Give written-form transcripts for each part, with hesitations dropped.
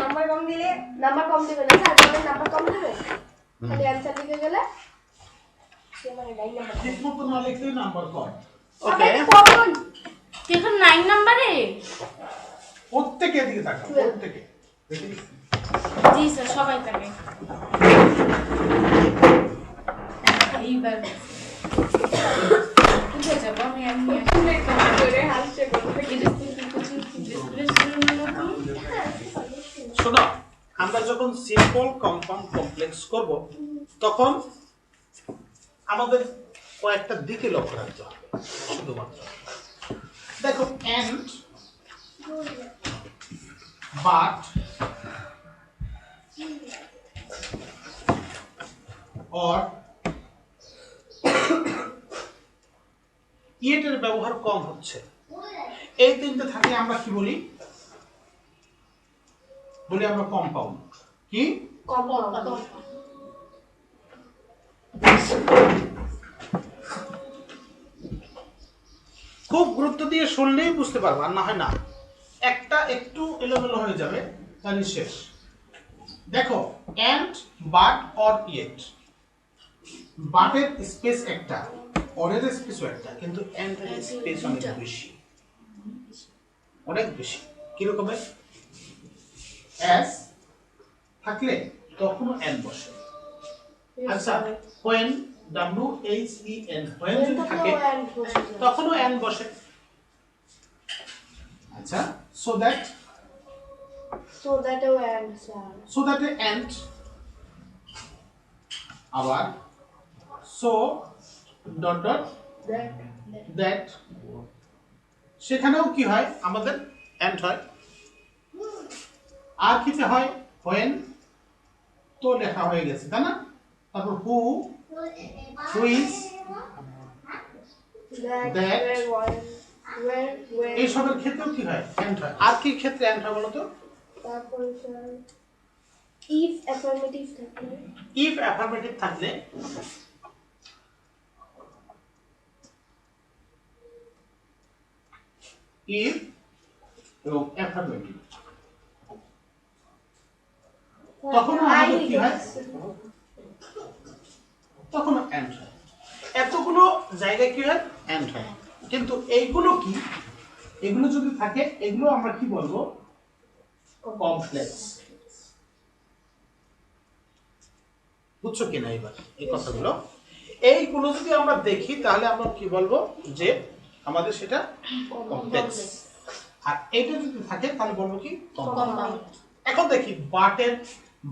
Number কম দিলে number কম দিবে না স্যার, তোমার নাম্বার কম দিবে খালি অ্যানসার লিখে গেলে সে মানে 9 নাম্বার ঠিক মতো না লিখলে নাম্বার কম। ওকে কমন এখন 9 নম্বরে প্রত্যেকে এদিকে তাকাও, প্রত্যেকে দেখি। জি স্যার সবাই থাকে এইবার বুঝে যাব আমি আসলে কম করে হাসছে করতে কিছু শোনো, আমরা যখন সিম্পল কম্পাউন্ড কমপ্লেক্স করব তখন আমাদের কয়েকটা দিকে লক্ষ্য রাখতে হবে শুধুমাত্র। দেখো এন্ড, বাট, অর, ইয়েটের ব্যবহার কম হচ্ছে। এই তিনটে থাকলে আমরা কি বলি? বলি আমরা কম্পাউন্ড। কি? কম্পাউন্ড খুব গুরুত্ব দিয়ে শুনলেই বুঝতে পারবো, আর না হয় না। একটা একটু এলোমেলো হয়ে যাবে তাহলে শেষ। দেখো এন্ড, বাট, অর, ইয়েট। বাটের স্পেস একটা, অরের স্পেসও একটা, কিন্তু এন্ডের স্পেস অনেক বেশি, অনেক বেশি। কিরকমের? এস থাকলে তখনও এন বসে। আচ্ছা when, when যদি থাকে তখনও এন বসে। আচ্ছা so that and আবার so dot dot that, সেখানেও কি হয়? আমাদের and হয়। আর কিতে হয়? when তো লেখা হয়ে গেছে তাই না? তারপর who, which, that, এই সবের ক্ষেত্রেও কি হয়? and হয়। আর কি ক্ষেত্রে and হয় বলো তো? তারপর স্যার if affirmative থাকলে if affirmative থাকলে if এবং affirmative তখন আমাদের কি হয়? তখন and হয়। এতগুলো জায়গায় কি হয়? and হয়। কিন্তু এইগুলো কি? এগুলো যদি থাকে এগুলো আমরা কি বলবো? কমপ্লেক্স। বুঝছো কিনা এবার এই কথাগুলো? এইগুলো যদি আমরা দেখি তাহলে আমরা কি বলবো? যে আমাদের সেটা কমপ্লেক্স। আর এইটা যদি থাকে তাহলে বলবো কি? কম্পাউন্ড। এখন দেখি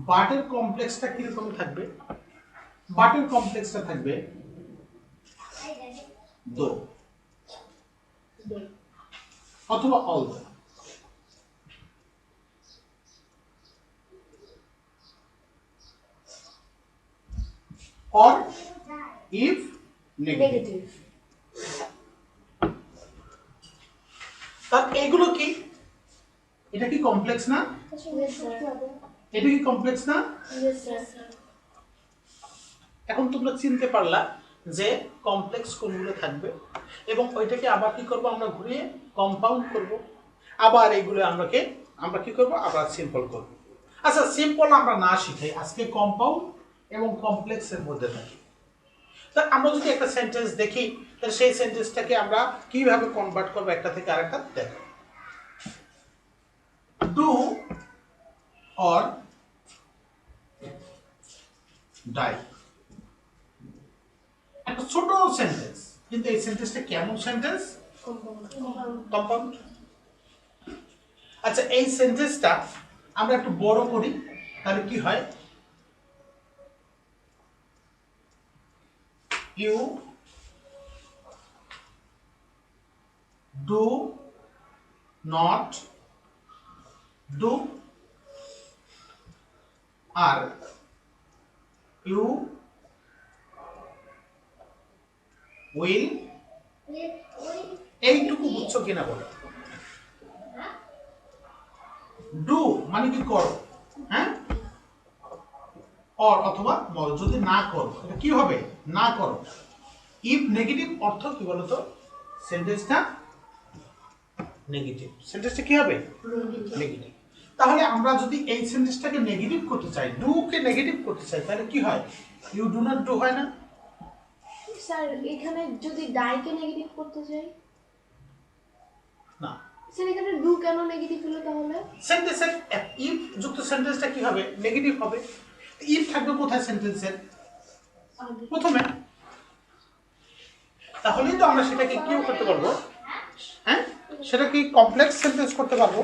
বাটের কমপ্লেক্সটা কিরকম থাকবে? বাটের কমপ্লেক্সটা থাকবে দো অথবা অলদো। or if negative। তার এগুলো কি? এটা কি কমপ্লেক্স না? এটা কি কমপ্লেক্স না? এখন তোমরা চিনতে পারলা যে কমপ্লেক্স কোনগুলো থাকবে এবং ওইটাকে আবার কি করব? আমরা ঘুরিয়ে কম্পাউন্ড করব। আবার এইগুলো আমরা কি করব? আবার সিম্পল করব। আচ্ছা সিম্পল আমরা না শিখাই, আজকে কম্পাউন্ড এবং কমপ্লেক্সের মধ্যে থাকি। তা আমরা যদি একটা সেন্টেন্স দেখি তাহলে সেই সেন্টেন্সটাকে আমরা কিভাবে কনভার্ট করব একটা থেকে আরেকটা দেখো। ডু অর ডাই, একটা ছোট সেন্টেন্স, কিন্তু এই সেন্টেন্সটা কেমন সেন্টেন্স? কম্পাউন্ড। আচ্ছা এই সেন্টেন্সটা আমরা একটু বড় করি তাহলে কি হয়? ইউ ডু নট ডু, আর ইউ উইল, এইটুকু বুঝছো কিনা বলো? ডু মানে কি করো, হ্যাঁ? অর অথবা বল, যদি না করো এটা কি হবে? না করো। ইফ নেগেটিভ অর্থ কি বলতো? সেন্টেন্সটা নেগেটিভ। সেন্টেন্সটা কি হবে? নেগেটিভ। তাহলে আমরা যদি এই সেন্টেন্সটাকে নেগেটিভ করতে চাই, ডু কে নেগেটিভ করতে চাই, তাহলে কি হয়? ইউ ডু নট ডু হয় না? স্যার এখানে যদি ডাইকে নেগেটিভ করতে চাই, না, স্যার এখানে ডু কেন নেগেটিভ হলো তাহলে? সেন্টেন্সের ইফ যুক্ত সেন্টেন্সটা কি হবে? নেগেটিভ হবে। ইফ থাকবে কোথায় সেন্টেন্সের? প্রথমে। তাহলেই তো আমরা সেটাকে কিউ করতে পারবো, হ্যাঁ, সেটা কি কমপ্লেক্স সেন্টেন্স করতে পারবো।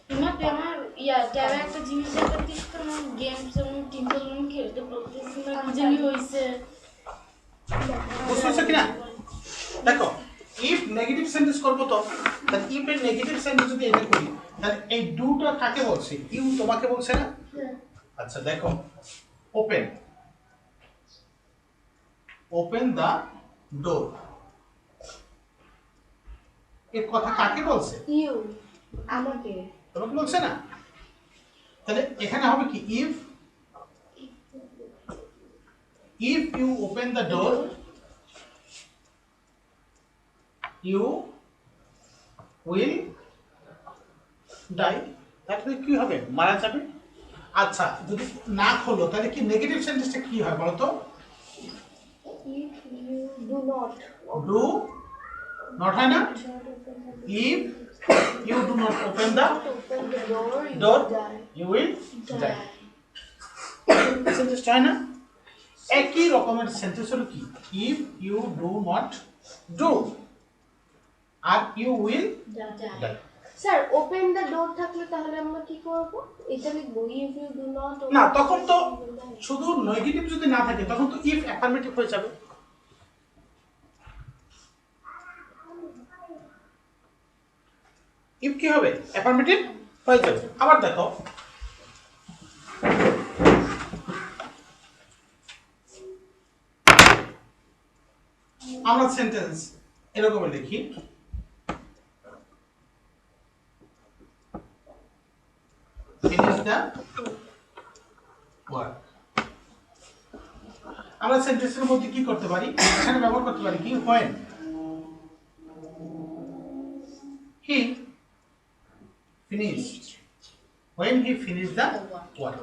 তোমার আমার ট্যাবে একটা জিনিস দেখাচ্ছিস তো, আমার গেমস এবং টিম্পল খেলতে পারতেছি না, কি জানি হয়েছে। বুঝতে পারছো কিনা? দেখো, ইফ নেগেটিভ সেন্টেন্স করবো তো, তাহলে ইফ এর নেগেটিভ সেন্টেন্স যদি এটা করি, তাহলে এই ডুটা কাকে বলছে? ইউ তোমাকে বলছে না? আচ্ছা দেখো, ওপেন ওপেন দা ডোর, এর কথা কাকে বলছে? ইউ আমাকে। তোমাকে বলছে না? তাহলে এখানে হবে কি? If you open the door, you will die, তাহলে কি হবে? মারা যাবে। আচ্ছা যদি না খোলো তাহলে কি নেগেটিভ সেন্টেন্সটা কি হয় বলো তো? If you do not do not হয় না? If you do not open the open the door, you door, will die. You will die. সেন্টেন্সটা হয় না? একই রকমের সেন্টেন্স হলো কি? If you do not do আর you will die. Sir open the door থাকলে তাহলে আমরা কি করব? এটা লিখবো ইফ ইউ ডু নট। না, তখন তো শুধু নেগেটিভ যদি না থাকে তখন তো ইফ অ্যাফার্মেটিভ হয়ে যাবে। ইফ কি হবে? অ্যাফার্মেটিভ হয়ে যাবে। আবার দেখো, আমরা সেন্টেন্স এরকম লিখি, finish the work। আমরা সেন্টেন্সের মধ্যে কি করতে পারি? এখানে ব্যবহার করতে পারি কি? when he finished the work।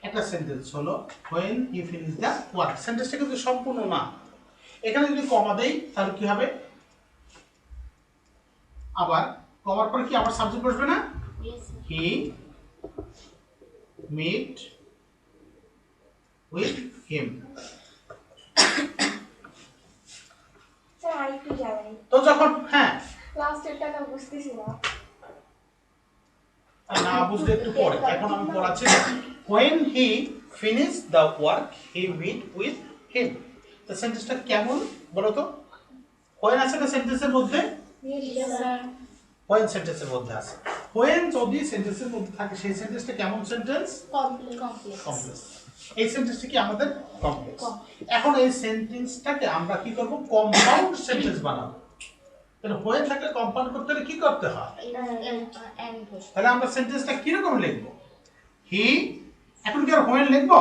একটা সেন্টেন্স হলো when he finished the work। সেন্টেন্সটা কিন্তু সম্পূর্ণ না। এখানে যদি কমা দেই তাহলে কি হবে? আবার কমার পরে কি আবার সাবজেক্ট বসবে না? he met with him। Sir আরেকটু জানাই, তো যখন হ্যাঁ লাস্ট এটা না বুঝতেছি না। না বুঝলে একটু পরে, এখন আমি পড়াচ্ছি। when he finished the work he met with him। তো সেন্টেন্সটা কেমন বলো তো? when আছে না সেন্টেন্সের মধ্যে? when সেন্টেন্সের মধ্যে আছে। when যদি সেন্টেন্সের মধ্যে থাকে সেই সেন্টেন্সটা কেমন সেন্টেন্স? কমপ্লেক্স। এই সেন্টেন্সটা কি আমাদের কমপ্লেক্স। এখন এই সেন্টেন্সটাকে আমরা কি করব? কম্পাউন্ড সেন্টেন্স বানাবো। তাহলে when থাকলে কম্পাউন্ড করতে হলে কি করতে হয়? তাহলে আমরা সেন্টেন্সটা কি রকম লিখব? হি, এখন কি আর when লিখব?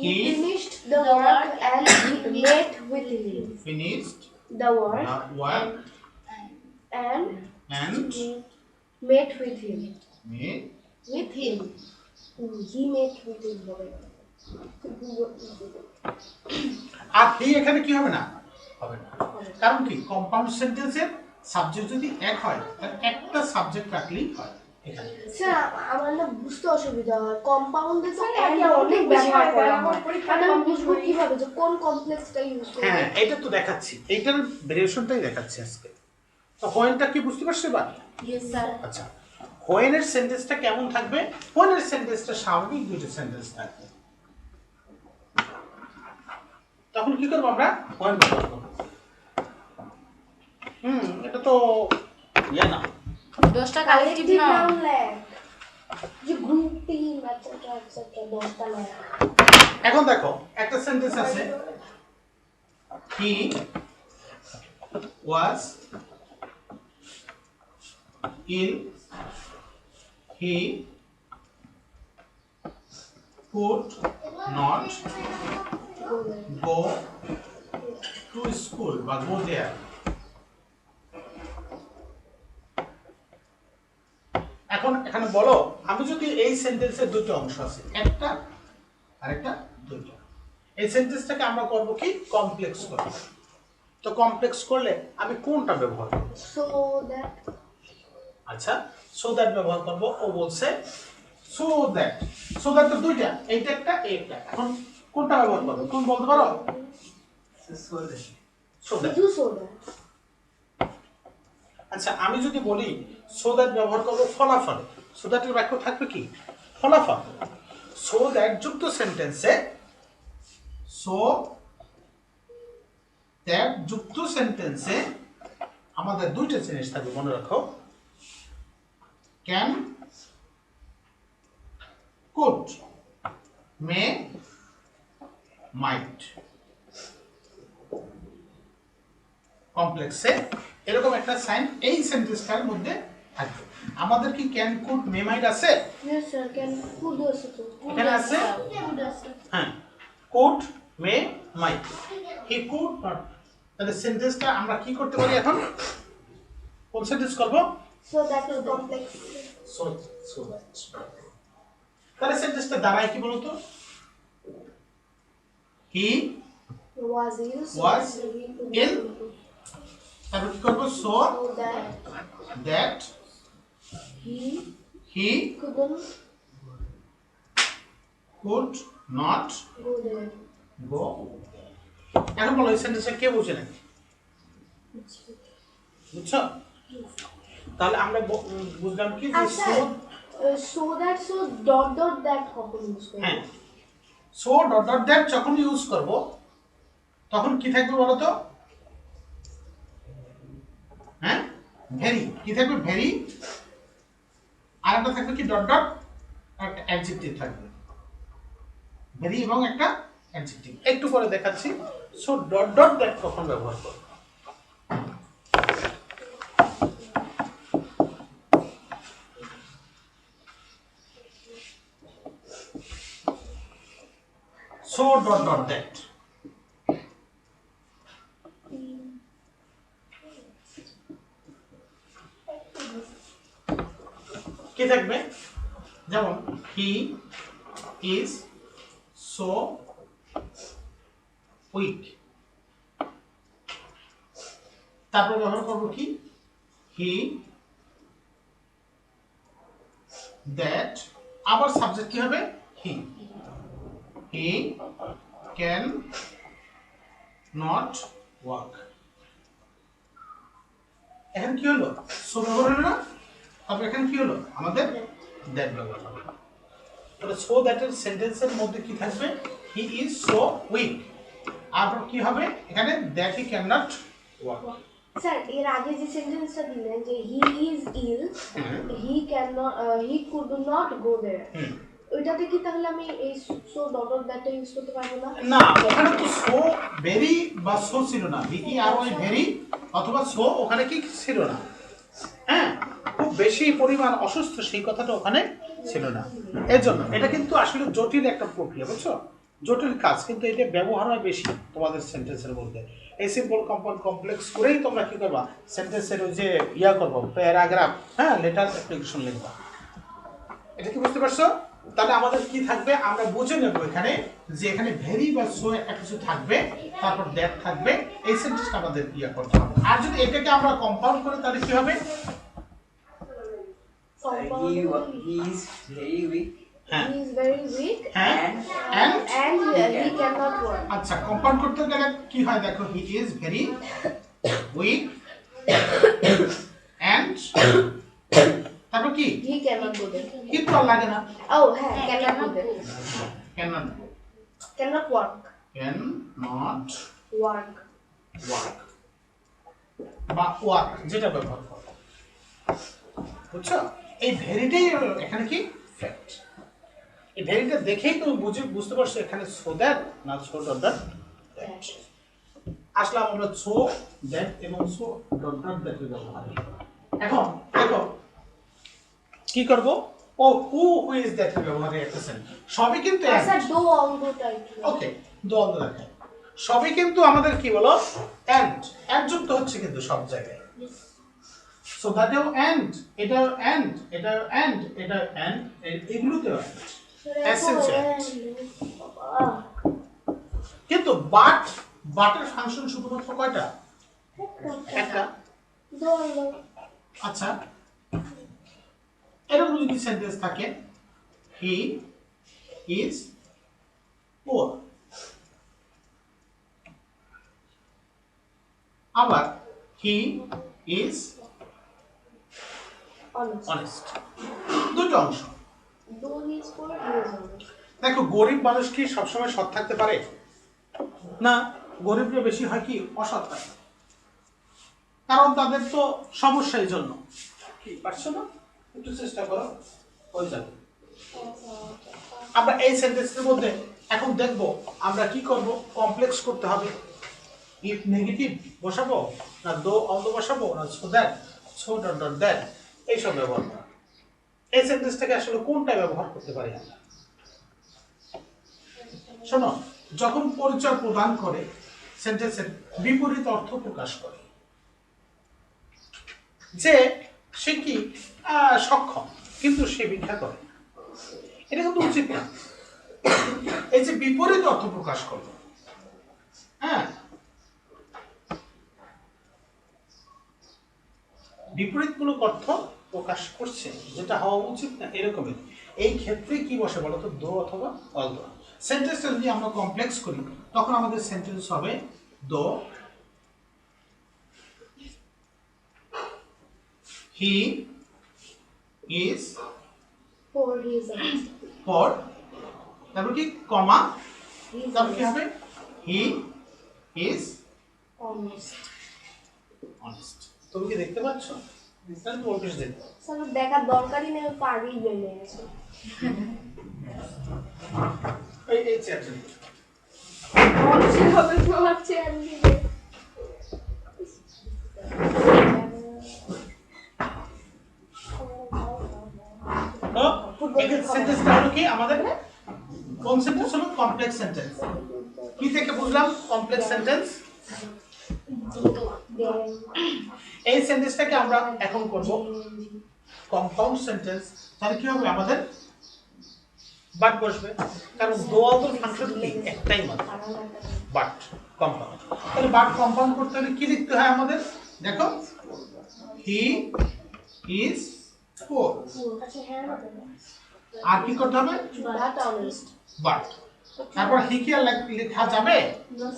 He finished the work and he met with him. finished The work the work and and met with him. made With him. He met with him. আর হি এখানে কি হবে না? হবে না। কারণ কি? কম্পাউন্ড সেন্টেন্সের সাবজেক্ট যদি এক হয় তাহলে একটা সাবজেক্ট রাখলেই হয় এখানে। স্যার আমার না বুঝতে অসুবিধা হয়, কম্পাউন্ডে তো স্যার, and এটা অনেক অনেক ব্যবহার বেশি করা হয়, হয়। পরীক্ষায় আর আমি কম বুঝবো হয়। কিভাবে যে কোন কমপ্লেক্সটা ইউজ করব? হ্যাঁ, এটা তো দেখাচ্ছি, এইটার ভেরিয়েশনটাই দেখাচ্ছি আজকে। তো হোয়েনটা কি বুঝতে পারছো এবার? আচ্ছা, হোয়েনের সেন্টেন্সটা কেমন থাকবে? হোয়েনের সেন্টেন্সটা স্বাভাবিক দুটো সেন্টেন্স থাকবে। তখন কি করবো আমরা? হোয়েন ব্যবহার করবো। এটা তো ইয়ে না, 10টা collective collective noun. Noun lag, যে গ্রুপ টিম এটসেট্রা এটসেট্রা 10টা ল্যাগ। এখন দেখো একটা সেন্টেন্স আছে he was ill, he could not go to school বা go there. এখন এখানে বলো, আমি যদি এই সেন্টেন্সের দুটো অংশ আছে, একটা আর একটা দুটো, এই সেন্টেন্সটাকে আমরা করব কি কমপ্লেক্স করব। তো কমপ্লেক্স করলে আমি কোনটা ব্যবহার করব? So that আচ্ছা, সো দ্যাট ব্যবহার করব। ও বলছে সো দ্যাট, সো দ্যাট তো দুইটা, এইটা একটা এইটা। এখন কোনটা ব্যবহার করব তুমি বলতে পারো? So that. do so that. আচ্ছা, আমি যদি বলি সো দ্যাট ব্যবহার করব ফলাফল, সো দ্যাটের বাক্য থাকবে কি ফলাফল। সো দ্যাট যুক্ত সেন্টেন্সে, সো দ্যাট যুক্ত সেন্টেন্সে আমাদের দুইটা জিনিস থাকবে, মনে রাখো, ক্যান, কুড, মে, মাইট। কমপ্লেক্সে এরকম একটা সাইন এই সেন্টেন্সটার মধ্যে থাকবে। আমাদের কি ক্যান, কুড, মে, মাইট আছে? Yes sir, can could also do. এখানে আছে, হ্যাঁ, could, may, might, he could not. তাহলে সেন্টেন্সটা আমরা কি করতে পারি এখন? কোন সেন্টেন্স করব? So that is complex. So so that. তাহলে সেন্টেন্সটা দাঁড়ায় কি বলতো? হি Was ill. So Was that he could ill. not go. তারপর কি করব? So So that that he he couldn't could not go there. গো। এখন বলো এই সেন্টেন্সটা কে বুঝে নাকি? বুঝছো? তাহলে আমরা বুঝলাম কি যে আচ্ছা, so, so that so dot dot that কখন use করব? হ্যাঁ, সো ডট ডট দ্যাট যখন ইউজ করব তখন কি থাকবে বলো তো? হ্যাঁ, ভেরি। কি থাকবে? ভেরি। আর একটা থাকবে কি ডট ডট, একটা অ্যাডজেক্টিভ থাকবে, ভেরি এবং একটা অ্যাডজেক্টিভ। একটু পরে দেখাচ্ছি সো ডট ডট দ্যাট কখন ব্যবহার করব। সো ডট ডট দ্যাট কি থাকবে? যেমন হি ইজ সো উইক। তারপর ব্যবহার করব কি হি, দ্যাট, আবার সাবজেক্ট কি হবে? He. He can not work. এখন কি হলো? সো ব্যবহার হলো না? তারপর এখানে কি হলো? আমাদের দ্যাট ব্যবহার হলো। তাহলে সো দ্যাটের সেন্টেন্সের মধ্যে কি থাকবে? He is so weak. আর কি হবে? এখানে that he can not work. Sir এর আগে যে সেন্টেন্সটা দিলেন যে he is ill, he can not, he could not go there, ওইটাতে কি তাহলে আমি এই সো ডট ডট দ্যাটটা ইউজ করতে পারবো না? না, ওখানে তো সো ভেরি বা সো ছিল না, ভিই আর ওয়াই ভেরি অথবা সো ওখানে কি ছিল না। হ্যাঁ, খুব বেশি পরিমাণ অসুস্থ সেই কথাটা ওখানে ছিল না। এর জন্য এটা কিন্তু আসলে জটিল একটা প্রক্রিয়া, বুঝছো? জটিল কাজ, কিন্তু এটা ব্যবহার হয় বেশি তোমাদের সেন্টেন্সের মধ্যে। এই সিম্পল কম্পাউন্ড কমপ্লেক্স করেই তোমরা কি করবা? সেন্টেন্সের ওই যে ইয়া করবো, প্যারাগ্রাফ, হ্যাঁ, লেটার অ্যাপ্লিকেশন লিখবা। এটা কি বুঝতে পারছো? তাহলে আমাদের কি থাকবে? আমরা বুঝে নেব এখানে যে এখানে ভেরি বা সো একটা কিছু থাকবে, তারপর দ্যাট থাকবে। এই সেন্টেন্সটা আমাদের ইয়া করতে হবে। আর যদি এটাকে আমরা কম্পাউন্ড করি তাহলে কি হবে? He is very weak হ্যাঁ, He is very weak হ্যাঁ, and and he cannot work. আচ্ছা, কম্পাউন্ড করতে গেলে কি হয় দেখো? He is very weak and তারপর কি? He cannot go there. কিন্তু আর লাগে না, Oh, হ্যাঁ, cannot go there. cannot Cannot work. Work. Work বা ওয়ার্ক যেটা ব্যবহার করো, বুঝছো? এই ভেরিটাই এখানে কি ফ্যাক্ট। এই ভেরিটা দেখেই তুমি বুঝতে পারছো এখানে সো দ্যাট না সো ডট দ্যাট। আসলাম আমরা সো দ্যাট এবং সো ডট ডট দ্যাট ব্যবহার। এখন দেখো কি করব, ও হু ইজ দ্যাট ব্যবহারে একটা সেন্টেন্স সবই কিন্তু স্যার দো অলদো টাইপ ওকে দল দেখে সবই কিন্তু আমাদের কি বলো এন্ড যুক্ত হচ্ছে কিন্তু সব জায়গায়। সো দ্যাটেও এন্ড, এটাও এন্ড, এটাও এন্ড, এটাও এন্ড, এগুলোতেও এন্ড এসেন্সিয়াল। কিন্তু বাটের ফাংশন শুধুমাত্র কয়টা? একটা। দো অলদো আচ্ছা এরকম যদি সেন্টেন্স থাকে হি ইজ পুয়ার, আবার হি ইজ অনেস্ট, দুটো অংশ। দো ইজ ফর ইজ অলদো। দেখো গরিব মানুষ কি সবসময় সৎ থাকতে পারে না, গরিবরা বেশি হয় কি অসৎ থাকে, কারণ তাদের তো সমস্যা এই জন্য। কি পারছো না, একটু চেষ্টা করো হয়ে যাবে। আমরা এই সেন্টেন্সের মধ্যে এখন দেখব আমরা কি করব, কমপ্লেক্স করতে হবে। ইফ নেগেটিভ বসাবো না দো অলদো বসাবো না so that so dot dot that এইসব ব্যবহার করা। এই সেন্টেন্সটাকে আসলে কোনটা ব্যবহার করতে পারি আমরা? শোনো, যখন পরিচয় প্রদান করে সেন্টেন্সের বিপরীত অর্থ প্রকাশ করে, যে সে কি সক্ষম কিন্তু সে ভিক্ষা করে, এটা কিন্তু উচিত না। এই যে বিপরীত অর্থ প্রকাশ করবে, হ্যাঁ বিপরীতমূলক অর্থ প্রকাশ করছে, যেটা হওয়া উচিত না এরকমই, এই ক্ষেত্রে কি বসে বলো তো, দো অথবা অলদো। সেন্টেন্সটা যদি আমরা কমপ্লেক্স করি তখন আমাদের সেন্টেন্স হবে দো he is for is although. For, তারপর কি কমা, তারপর কি হবে হি ইজ অনেস্ট। অনেস্ট। তুমি কি দেখতে পাচ্ছ? তাহলে তুমি অফিস দেখো। স্যার দেখার দরকারই নেই, পারবি বেলে আছে। এই চ্যাপ্টার অবশ্যই হবে তো আছে আমি দিবে। এই সেন্টেন্সটা হলো কি আমাদের কোন সেন্টেন্স হলো? Complex sentence. কি থেকে বুঝলাম কমপ্লেক্স সেন্টেন্স? এই সেন্টেন্সটাকে আমরা এখন করব কম্পাউন্ড সেন্টেন্স। তাহলে কি হবে আমাদের? বাট বসবে, কারণ দো অলদো ফাংশন কি একটাই মাত্র, বাট কম্পাউন্ড। তাহলে বাট কম্পাউন্ড করতে হলে কি লিখতে হয় আমাদের? দেখো হি ইজ পোর, আচ্ছা হ্যাঁ আর কি করতে হবে? But honest. বাট, তারপর হি কি আর লেখা যাবে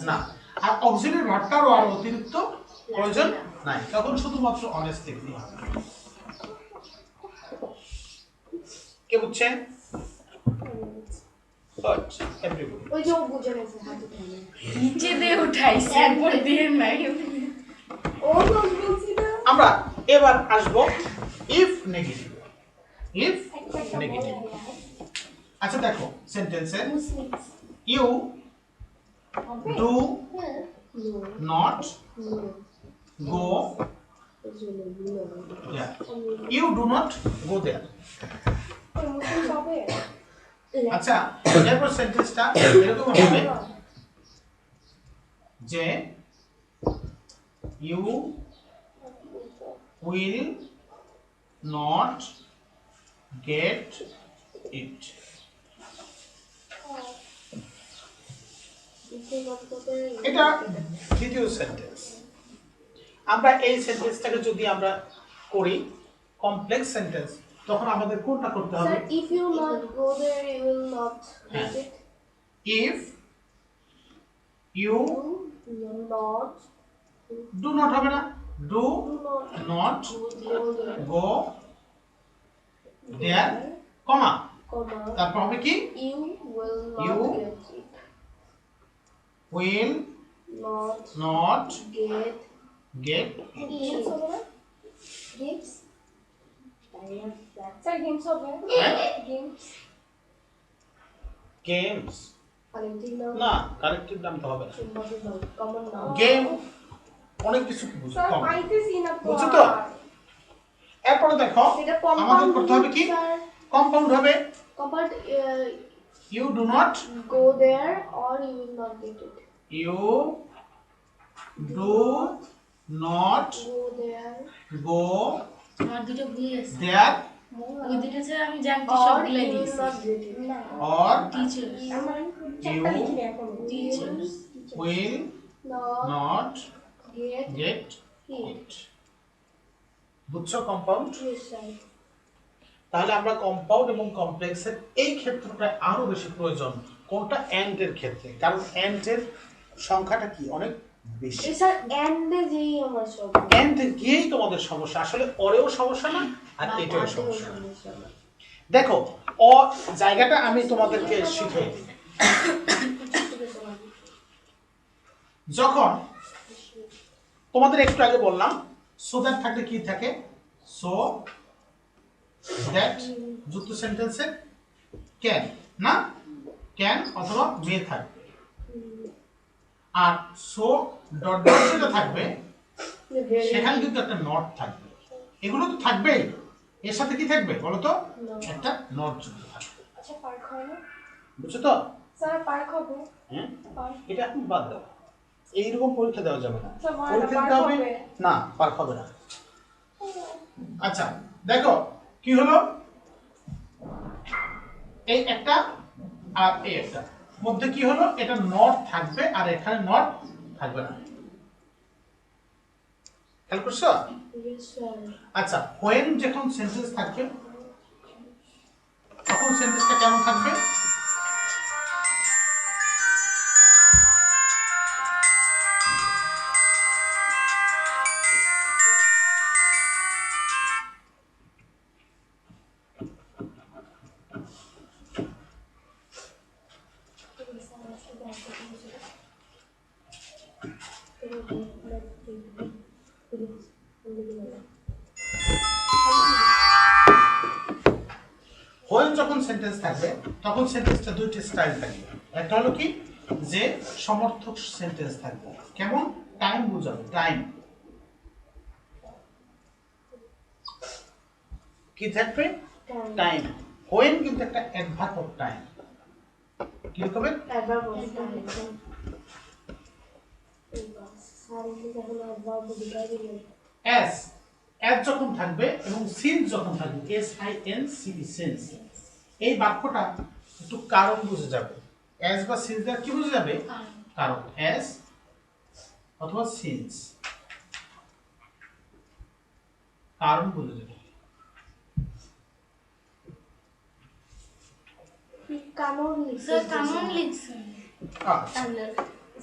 না, আর অক্সিলারি ভার্বটারও আর অতিরিক্ত প্রয়োজন নাই, তখন শুধুমাত্র অনেস্ট লিখতে হবে। কে বুঝছেন? এভরিবডি। ওই যে ও বুঝে গেছে হাতে ধরে। নিচে দিয়ে উঠাইছে একবার দিয়ে নাই। ও তো বলছি না। আমরা এবার আসব ইফ নেগেটিভ। ইফ নেগেটিভ, আচ্ছা দেখো সেন্টেন্সে you do not go, you do not go there. আচ্ছা এরপর সেন্টেন্সটা এরকম হবে যে you will not get it. এটা দ্বিতীয় সেন্টেন্স। আমরা এই সেন্টেন্সটাকে যদি আমরা করি কমপ্লেক্স সেন্টেন্স, তখন আমাদের কোনটা করতে হবে? Sir, if you not go there, you will not get it. If you You not do not হবে না, do not go there, go there, comma, comma, তারপর হবে কি? you will not You get it. will Not not get get games over games. Sir, games over হ্যাঁ? games. games collective noun না, collective নাম তো হবে না। ইম্পসিবল কমন নাউন গেম অনেক কিছু বুঝো স্যার কম। পাইতেছি না তো বুঝছো তো? এরপরে দেখো এটা আমাদের কম্পাউন্ড করতে হবে কি? স্যার কম্পাউন্ড হবে compound you do not, go there or you will not get it you do not go there go আমার দুটো ভুল আছে দেয়ার ওই দুটো ছাড়া আমি জানতে or সবগুলাই you will দিয়েছি not get it or teachers teachers will not not get get it it. বুঝছো কম্পাউন্ড? yes sir তাহলে আমরা কম্পাউন্ড এবং কমপ্লেক্সের এই ক্ষেত্রটা আরো বেশি প্রয়োজন কোনটা এন্ড এর ক্ষেত্রে, কারণ এন্ড এর সংখ্যাটা কি অনেক বেশি। এই স্যার এন্ড এ যেই আমার সব এন্ড গিয়েই তোমাদের সমস্যা, আসলে ওরেও সমস্যা না আর এটাও সমস্যা না। দেখো অ জায়গাটা আমি তোমাদেরকে শিখিয়ে দিই। যখন তোমাদের একটু আগে বললাম সো দ্যাট থাকলে কি থাকে, সো দ্যাট যুক্ত সেন্টেন্সে ক্যান না, ক্যান অথবা মে থাকবে, আর সো ডট ডট যেটা থাকবে সেখানে কিন্তু একটা নট থাকবে। এগুলো তো থাকবেই, এর সাথে কি থাকবে বলো তো, একটা নট যুক্ত থাকবে। আচ্ছা পার্ক হয় না বুঝছো তো? স্যার পার্ক হবে হ্যাঁ, পার্ক এটা এখন বাদ দাও, এইরকম পরীক্ষা দেওয়া যাবে না। স্যার হয় না, পরীক্ষা দিতে পার্ক হবে হবে। না, পার্ক হবে না। আচ্ছা দেখো কি হলো, এই একটা আর এই একটা মধ্যে কি হলো, এটা নট থাকবে আর এখানে নট থাকবে না। খেয়াল করছো? yes sir আচ্ছা when যখন সেন্টেন্স থাকবে তখন সেন্টেন্সটা কেমন থাকবে, when যখন সেন্টেন্স থাকবে তখন সেন্টেন্সটা দুইটা স্টাইল থাকবে। একটা হলো কি যে সমর্থক সেন্টেন্স থাকবে, কেমন টাইম বোঝাবে, টাইম কি থাকবে, টাইম। when কিন্তু একটা অ্যাডভার্ব অফ টাইম, কি হবে adverb of time স্যার এমনি যখন adverb বোঝাই দিলেন as যখন থাকবে এবং সিন্স যখন থাকবে, SINCE, এই বাক্যটা একটু কারণ বুঝে যাবে। as বা সিন্স দ্বারা কি বুঝে যাবে, কারণ। as অথবা সিন্স কারণ বুঝে যাবে। কানুন স্যার কানুন লিখছেন আচ্ছা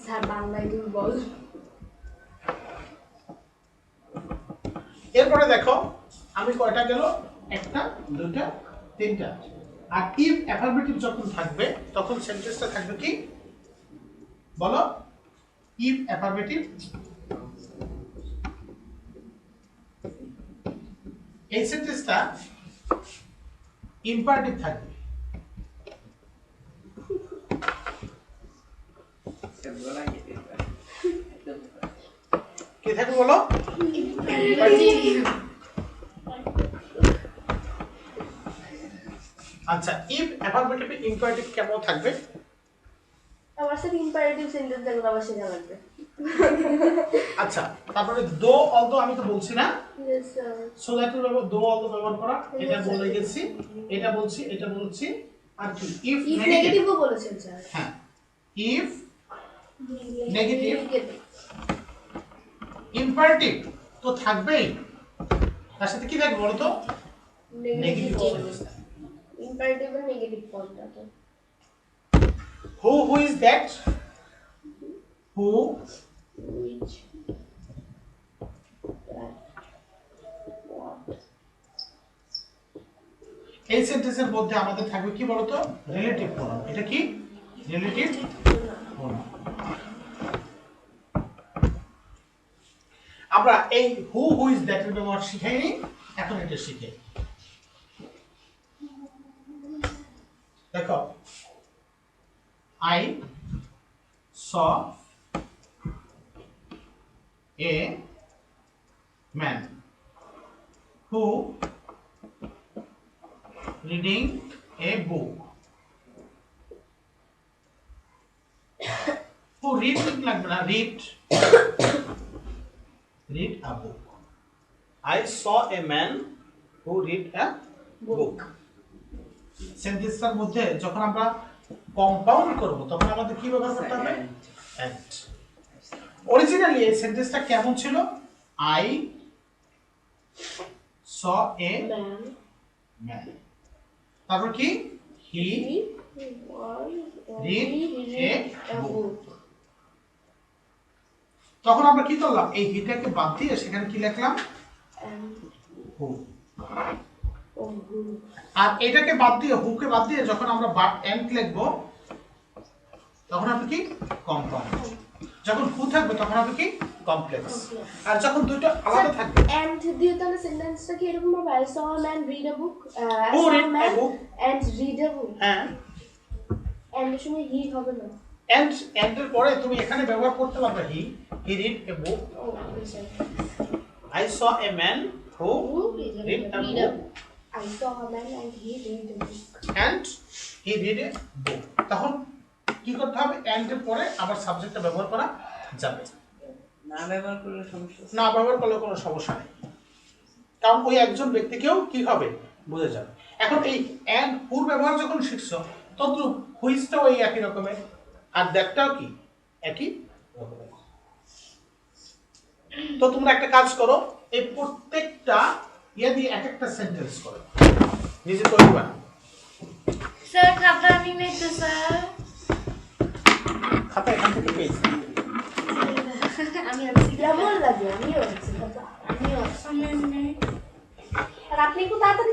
স্যার বাংলায় দুর্বল এরপরে দেখো আমি কয়টা গেল, একটা দুইটা তিনটা। আর ইফ অ্যাফার্মেটিভ যখন থাকবে তখন সেন্টেন্সটা থাকবে কি বলো, ইফ অ্যাফার্মেটিভ, এই সেন্টেন্সটা ইম্পারেটিভ থাকবে। কি থাকবে বলো, আচ্ছা ইফ অ্যাফার্মেটিভ ইম্পারেটিভ কেমন থাকবে, আমার স্যার ইম্পারেটিভ সেন্টেন্স দেখুন আবার শেখা লাগবে আচ্ছা তারপরে দো অলদো আমি তো বলছি না, yes sir সো দ্যাট দো অলদো ব্যবহার করা, এটা বলে গেছি, এটা বলছি, এটা বলছি। আর কি ইফ if নেগেটিভ, নেগেটিভও বলেছেন স্যার হ্যাঁ ইফ নেগেটিভ ইম্পারেটিভ তো থাকবেই, তার সাথে কি থাকবে বলো তো, নেগেটিভ সেন্টেন্স। ইম্পারেটিভ আর নেগেটিভ ফর্মটা তো who is that, who which that what এই সেন্টেন্সের মধ্যে আমাদের থাকবে কি বলতো, রিলেটিভ প্রোনাউন। এটা কি রিলেটিভ প্রোনাউন। আমরা এই হু ইজ দ্যাট এর ব্যবহার শিখাইনি, এখন এটা শিখে দেখো I saw a man who reading a book. Who read লাগবে না, read a book. I saw a man who read a book. সেন্টেন্সটার মধ্যে যখন আমরা কম্পাউন্ড করব তখন আমাদের কি ব্যবহার করতে হবে? and. অরিজিনালি এই সেন্টেন্সটা কেমন ছিল? I saw a man. তারপর কি? He read a book. তখন আমরা কি করলাম? এই হিটাকে বাদ দিয়ে সেখানে কি লিখলাম? who. আর এটাকে বাদ দিয়ে, হুকে বাদ দিয়ে যখন আমরা বাট এন্ড লিখব তখন হবে কি? কম্পাউন্ড। যখন হু থাকবে তখন হবে কি? কমপ্লেক্স। আর যখন দুটো আলাদা থাকবে, and দিয়ে তাহলে সেন্টেন্সটা কি এরকম হবে? I saw a man read a book. I Who saw read a a man book? and read a book. হ্যাঁ, and এর সময় he হবে না। এন্ড এর পরে তুমি এখানে ব্যবহার করতে পারবে হি read a book. Oh, sorry. I saw a man who read a book I saw a man and he read a book. and he read a book. তখন কি করতে হবে? এন্ড এর পরে আবার সাবজেক্টটা ব্যবহার করা যাবে। না ব্যবহার করলে সমস্যা আছে? না ব্যবহার করলে কোনো সমস্যা নেই, কারণ ওই একজন ব্যক্তিকেও কি হবে? বুঝে যাবে। এখন এই এন্ড হুর ব্যবহার যখন শিখছো তদ্রুপ হুইজটাও এই একই রকমের, আর দ্যাটটাও কি একই রকমের। তো তোমরা একটা কাজ করো, এই প্রত্যেকটা ইয়ে দিয়ে এক একটা সেন্টেন্স করো, নিজে তৈরি বানাও। স্যার খাতা আমি নেই তো স্যার। খাতা এখান থেকে পেয়েছি। আমি আছি। কেমন লাগে? আমিও আছি, বাবা। আমি নেই। আর আপনি একটু তাড়াতাড়ি